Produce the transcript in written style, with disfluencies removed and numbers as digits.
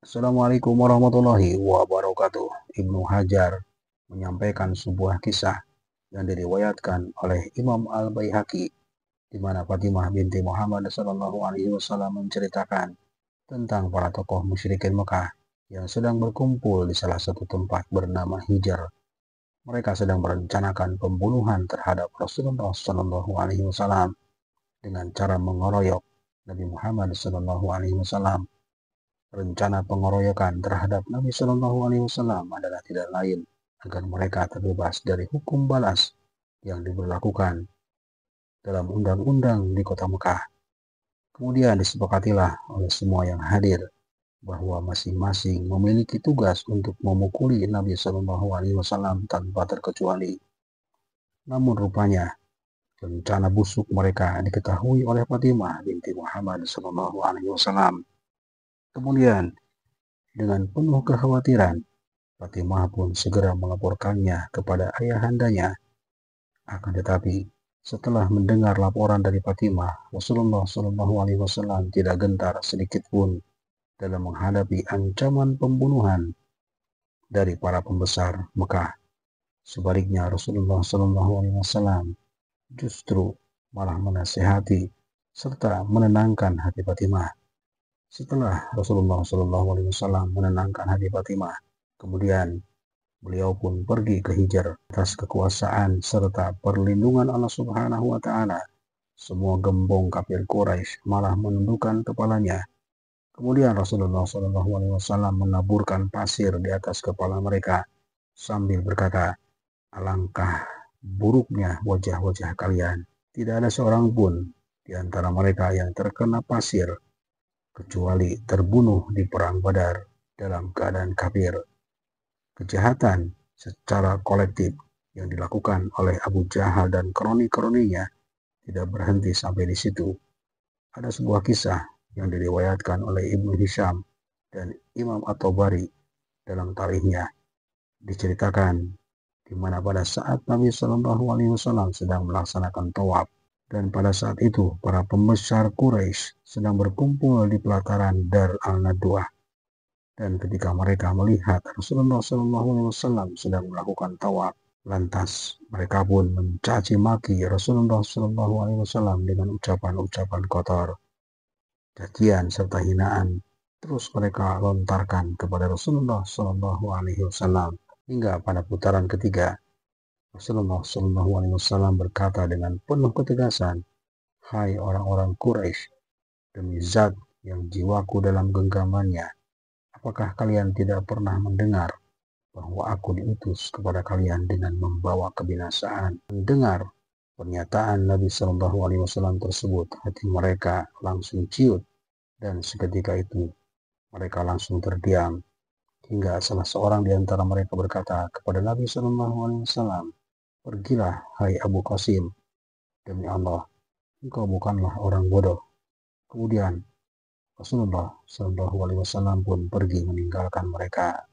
Assalamualaikum warahmatullahi wabarakatuh. Ibnu Hajar menyampaikan sebuah kisah yang diriwayatkan oleh Imam Al-Baihaqi, di mana Fatimah binti Muhammad SAW menceritakan tentang para tokoh musyrikin Mekah yang sedang berkumpul di salah satu tempat bernama Hijr. Mereka sedang merencanakan pembunuhan terhadap Rasulullah SAW dengan cara mengeroyok Nabi Muhammad SAW. Rencana pengeroyokan terhadap Nabi Shallallahu Alaihi Wasallam adalah tidak lain agar mereka terbebas dari hukum balas yang diberlakukan dalam undang-undang di kota Mekah. Kemudian disepakatilah oleh semua yang hadir bahwa masing-masing memiliki tugas untuk memukuli Nabi Shallallahu Alaihi Wasallam tanpa terkecuali. Namun rupanya rencana busuk mereka diketahui oleh Fatimah binti Muhammad Shallallahu Alaihi Wasallam. Kemudian dengan penuh kekhawatiran, Fatimah pun segera melaporkannya kepada ayahandanya. Akan tetapi, setelah mendengar laporan dari Fatimah, Rasulullah SAW tidak gentar sedikit pun dalam menghadapi ancaman pembunuhan dari para pembesar Mekah. Sebaliknya, Rasulullah SAW justru malah menasihati serta menenangkan hati Fatimah. Setelah Rasulullah SAW menenangkan hati Fatimah, kemudian beliau pun pergi ke Hijr atas kekuasaan serta perlindungan Allah Subhanahu wa Ta'ala. Semua gembong kafir Quraisy malah menundukkan kepalanya. Kemudian Rasulullah SAW menaburkan pasir di atas kepala mereka sambil berkata, "Alangkah buruknya wajah-wajah kalian. Tidak ada seorang pun di antara mereka yang terkena pasir kecuali terbunuh di perang Badar dalam keadaan kafir." Kejahatan secara kolektif yang dilakukan oleh Abu Jahal dan kroni-kroninya tidak berhenti sampai di situ. Ada sebuah kisah yang diriwayatkan oleh Ibnu Hisham dan Imam At-Tabari dalam tarikhnya. Diceritakan di mana pada saat Nabi Shallallahu Alaihi Wasallam sedang melaksanakan tawaf, dan pada saat itu para pembesar Quraisy sedang berkumpul di pelataran Dar al-Nadwah. Dan ketika mereka melihat Rasulullah SAW sedang melakukan tawaf, lantas mereka pun mencaci maki Rasulullah SAW dengan ucapan-ucapan kotor, cacian serta hinaan. Terus mereka lontarkan kepada Rasulullah SAW hingga pada putaran ketiga. Rasulullah SAW berkata dengan penuh ketegasan, "Hai orang-orang Quraisy, demi Zat yang jiwaku dalam genggamannya, apakah kalian tidak pernah mendengar bahwa aku diutus kepada kalian dengan membawa kebinasaan?" Mendengar pernyataan Nabi Shallallahu Alaihi Wasallam tersebut, hati mereka langsung ciut, dan seketika itu mereka langsung terdiam, hingga salah seorang di antara mereka berkata kepada Nabi Shallallahu Alaihi Wasallam, "Pergilah, hai Abu Qasim, demi Allah, engkau bukanlah orang bodoh." Kemudian Rasulullah SAW pun pergi meninggalkan mereka.